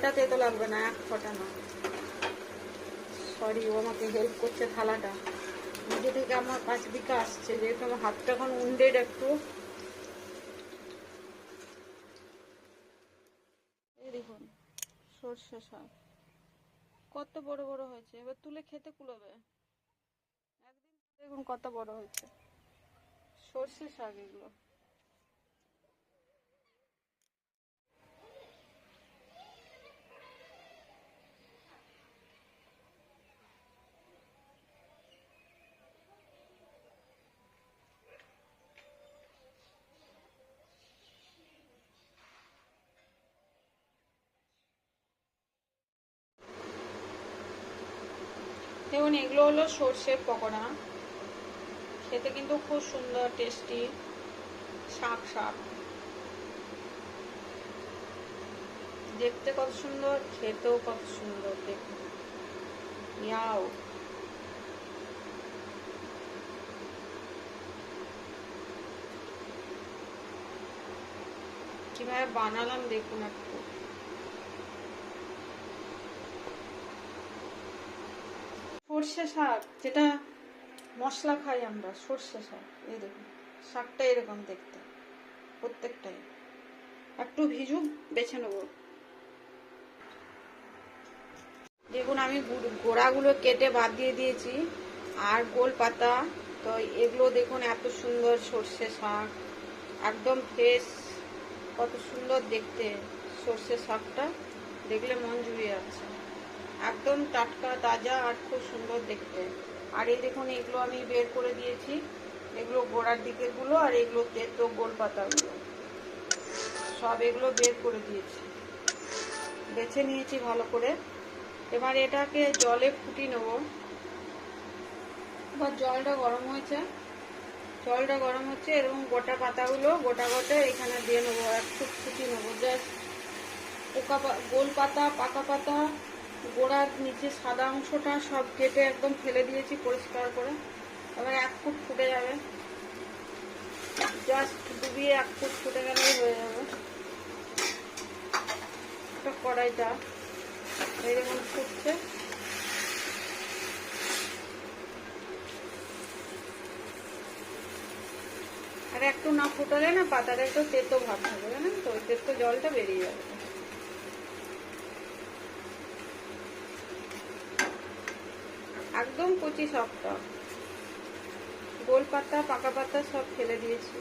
ফোঁটা তেতো লাগবে না, এক ফোঁটা না। সরি, ও আমাকে হেল্প করছে থালাটা নিজে থেকে আমার কাছ দিকে আসছে, যেহেতু আমার হাতটা এখন উন্ডেড একটু। এই দেখুন সর্ষে শাক কত বড় বড় হয়েছে, এবার তুলে খেতে কুলোবে। একদিন দেখুন কত বড় হয়েছে সর্ষে শাক এগুলো। দেখুন এগুলো হলো সর্ষের পকোড়া, খেতে কিন্তু খুব সুন্দর টেস্টি। শাক শাক দেখতে কত সুন্দর, খেতেও কত সুন্দর। দেখুন ইয়াও, কিভাবে বানালাম দেখুন একটু। সর্ষে শাক যেটা মশলা খাই আমরা, সর্ষে শাক। এই দেখুন শাকটা এরকম দেখতে, প্রত্যেকটাই একটু ভিজুক, বেছে নেব। দেখুন আমি গোড়াগুলো কেটে বাদ দিয়ে দিয়েছি, আর গোল পাতা। তো এগুলো দেখুন এত সুন্দর সর্ষে শাক, একদম ফ্রেশ, কত সুন্দর দেখতে। সর্ষে শাকটা দেখলে মন জুড়িয়ে যাচ্ছে, একদম টাটকা তাজা আর খুব সুন্দর দেখতে। আর এই দেখুন এগুলো আমি বের করে দিয়েছি, এগুলো গোড়ার দিকের গুলো, আর এগুলো তেতো গোল পাতাগুলো সব এগুলো বের করে দিয়েছি, বেছে নিয়েছি ভালো করে। এবার এটাকে জলে ফুটিয়ে নেব। এবার জলটা গরম হয়েছে, জলটা গরম হচ্ছে, এরকম গোটা পাতাগুলো গোটা গোটা এখানে দিয়ে নেবো, একটু ফুটিয়ে নেবো। জাস্ট গোল পাতা, পাকা পাতা, গোড়ার নিচে সাদা অংশটা সব কেটে একদম ফেলে দিয়েছি পরিষ্কার করে। এবার 1 ফুট ফুটে যাবে, জাস্ট ডুবিয়ে 1 ফুট ফুটে গেলেই হয়ে যাবে। একটা কড়াইটা এরকম ফুটছে, আর একটু না ফুটালে না পাতাটা একটু তেতো ভাব থাকবে, জানেন তো, তেতো জলটা বেরিয়ে যাবে। একদম কচি সবটা, গোল পাতা পাকা পাতা সব ফেলে দিয়েছি।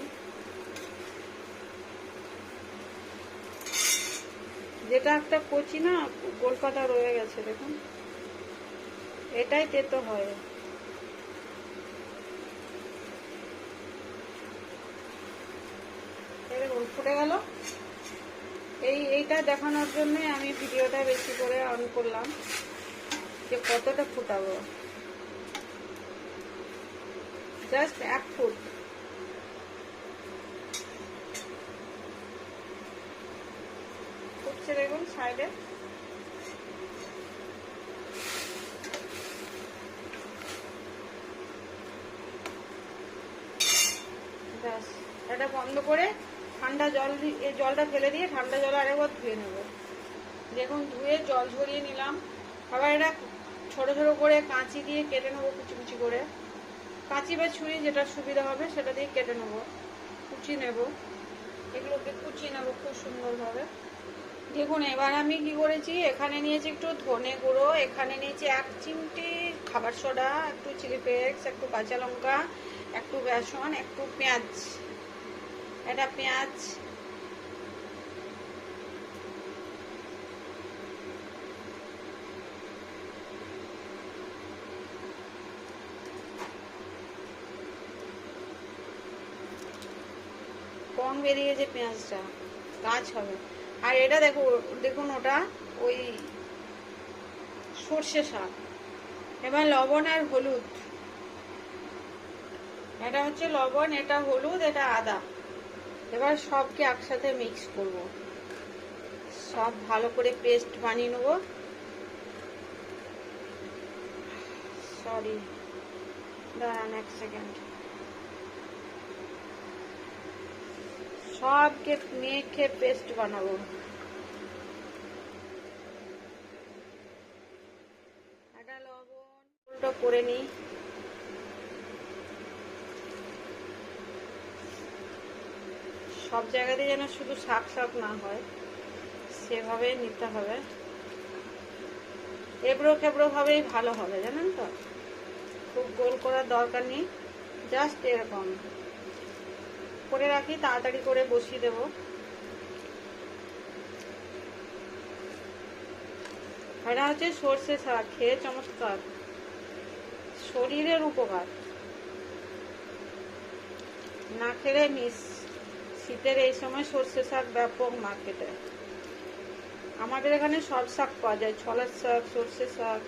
যেটা একটা কচি না গোল পাতা রয়ে গেছে, দেখুন এটাই তেতো হয়। এরকম ফুটে গেল। এইটা দেখানোর জন্য আমি ভিডিওটা বেশি করে অন করলাম, যে কতটা ফুটাবো। জাস্ট 1 ফুট ফুটছে, দেখুন সাইডে। ব্যাস, এটা বন্ধ করে ঠান্ডা জল, এই জলটা ফেলে দিয়ে ঠান্ডা জল আরেকবার ধুয়ে নেব। দেখুন ধুয়ে জল ঝরিয়ে নিলাম। আবার এটা ছোট ছোট করে কাঁচি দিয়ে কেটে নেবো, কুচি কুচি করে। কাঁচি বা ছুরি যেটা সুবিধা হবে সেটা দিয়ে কেটে নেবো, কুচি নেব। এগুলোকে কুচিয়ে নেবো খুব সুন্দরভাবে। দেখুন এবার আমি কি করেছি, এখানে নিয়েছি একটু ধনে গুঁড়ো, এখানে নিয়েছি 1 চিমটি খাবার সোডা, একটু চিলি ফ্লেক্স, একটু কাঁচা লঙ্কা, একটু বেসন, একটু পেঁয়াজ। এটা পেঁয়াজ, কম বেরিয়েছে পেঁয়াজটা, কাজ হবে। আর এটা দেখুন ওটা ওই সর্ষে শাক। এবার লবণ আর হলুদ, এটা হচ্ছে লবণ, এটা হলুদ, এটা আদা। এবার সবকে একসাথে মিক্স করব, সব ভালো করে পেস্ট বানিয়ে নেব। সরি, দাঁড়ান 1 সেকেন্ড। সবকে মেখে পেস্ট বানাবো। করে নিই। সব জায়গাতে যেন শুধু শাক শাক না হয়, সেভাবে নিতে হবে। এবড়ো খেবড়ো ভাবেই ভালো হবে, জানেন তো। খুব গোল করার দরকার নেই, জাস্ট এরকম করে রাখি, তাড়াতাড়ি করে বসিয়ে দেব। এটা হচ্ছে সর্ষে শাক, খেয়ে চমৎকার, শরীরের উপকার, না খেলে মিস। শীতের এই সময় সর্ষে শাক ব্যাপক মার্কেটে। আমাদের এখানে সব শাক পাওয়া যায়, ছলার শাক, সর্ষে শাক,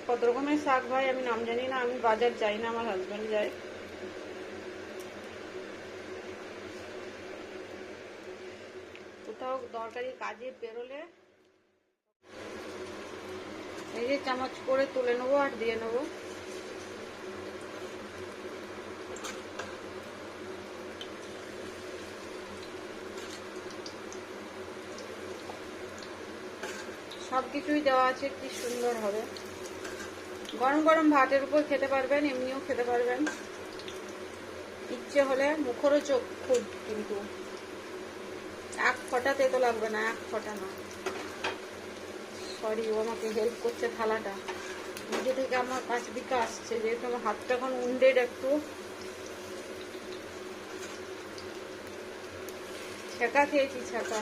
কত রকমের শাক ভাই আমি নাম জানি না, আমি বাজার যাই না, আমার হাজব্যান্ড যায়। কোথাও দরকারি কাজে বেরোলে এই যে চামচ করে তুলে নেবো আর দিয়ে নেবো। সব কিছুই দেওয়া আছে, কি সুন্দর হবে। গরম গরম ভাতের উপর খেতে পারবেন, এমনিও খেতে পারবেন, ইচ্ছে হলে। মুখরোচক খুব, কিন্তু এক ফোঁটা তেতো লাগবে না, এক ফোঁটা না। সরি, ও আমাকে হেল্প করছে থালাটা, নিজে থেকে আমার কাছ দিকে আসছে, যেহেতু আমার হাতটা এখন উন্ডেড একটু। ছেঁকা খেয়েছি, ছেঁকা।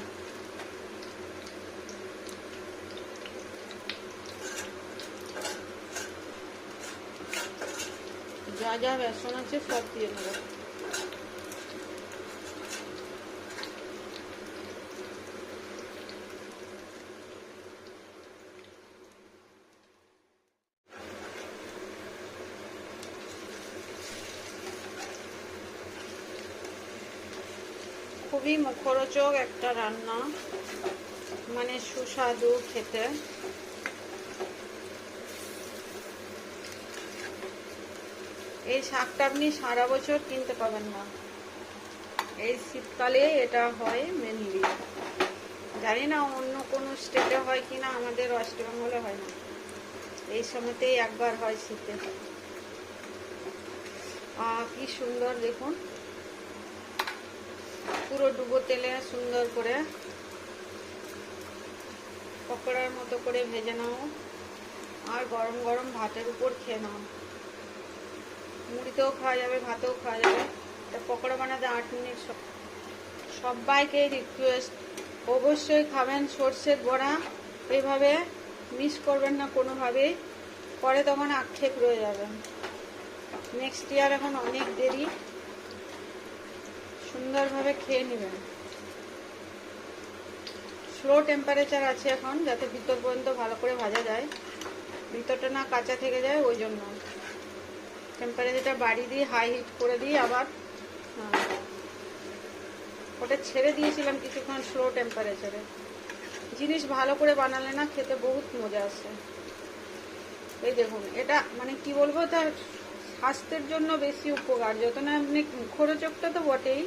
যা যা বেসন আছে সব দিয়ে নেব। খুবই মুখরোচক একটা রান্না, মানে সুস্বাদু খেতে। এই শাকটা আপনি সারা বছর কিনতে পাবেন না, এই শীতকালে এটা হয় মেনলি। জানি না অন্য কোনো স্টেটে হয় কিনা, আমাদের ওয়েস্ট বেঙ্গলে হয় না, এই সময়তেই একবার হয় শীতে। কি সুন্দর দেখুন, পুরো ডুবো তেলে সুন্দর করে পকোড়ার মতো করে ভেজে নাও, আর গরম গরম ভাতের উপর খেয়ে নাও। মুড়িতেও খাওয়া যাবে, ভাতেও খাওয়া যাবে। এটা পকোড়া বানাতে 8 মিনিট। সবাইকে রিকোয়েস্ট, অবশ্যই খাবেন সর্ষের বড়া, এভাবে মিস করবেন না কোনোভাবেই, পরে তখন আক্ষেপ রয়ে যাবেন। নেক্সট ইয়ার এখন অনেক দেরি, সুন্দরভাবে খেয়ে নেবেন। স্লো টেম্পারেচার আছে এখন, যাতে ভিতর পর্যন্ত ভালো করে ভাজা যায়, ভিতরটা না কাঁচা থেকে যায়, ওই জন্য টেম্পারেচারটা বাড়িয়ে দিয়ে হাই হিট করে দিই আবার। ওটা ছেড়ে দিয়েছিলাম কিছুক্ষণ স্লো টেম্পারেচারে। জিনিস ভালো করে বানালে না খেতে বহুত মজা আসে। এই দেখুন, এটা মানে কি বলবো, তার স্বাস্থ্যের জন্য বেশি উপকার, যত না আপনি মুখরোচকটা তো বটেই।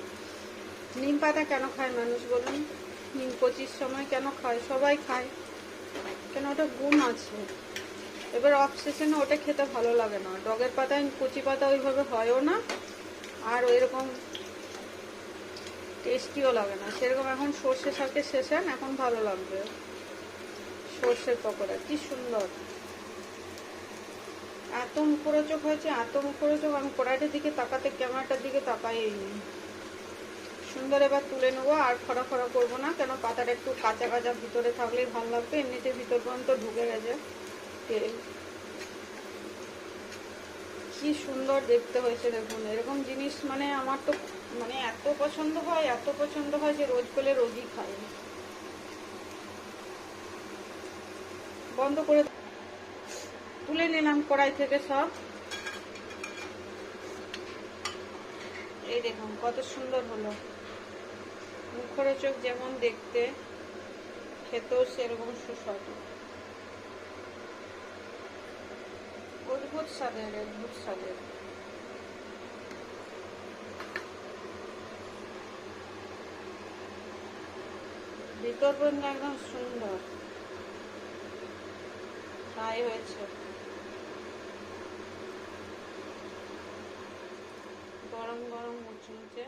নিম পাতা কেন খায় মানুষ বলুন? নিম কচির সময় কেন খায়? সবাই খায়, কেন? ওটা গুণ আছে। এবার অবসেশনে ওটা খেতে ভালো লাগে না। ডগের পাতায় কচি পাতা ওইভাবে হয়ও না, আর ওইরকম টেস্টিও লাগে না সেরকম। এখন সর্ষে শাকের সেশন, এখন ভালো লাগবে। সর্ষের পকোড়া কি সুন্দর, এত মুখরোচক হয়েছে, এত মুখরোচক, আমি কড়াইটার দিকে তাকাতে, ক্যামেরাটার দিকে তাকাইনি। সুন্দর, এবার তুলে নেবো। আর খরা খরা করবো না, কেন পাতাটা একটু কাঁচা কাঁচা ভিতরে থাকলেই ভালো লাগবে। এমনিতে ভিতর পর্যন্ত ঢুকে গেছে তেল। কি সুন্দর দেখতে হয়েছে দেখুন। এরকম জিনিস মানে আমার তো মানে এত পছন্দ হয়, এত পছন্দ হয় যে রোজ পেলে রোজই খাই। বন্ধ করে তুলে নিলাম কড়াই থেকে সব। এই দেখুন কত সুন্দর হলো, মুখরোচক যেমন দেখতে, খেতেও সেরকম সুস্বাদু। অদ্ভুত স্বাদের, অদ্ভুত স্বাদের। ভিতর পর্যন্ত একদম সুন্দর ফ্রাই হয়েছে। গরম গরম মুচমুচে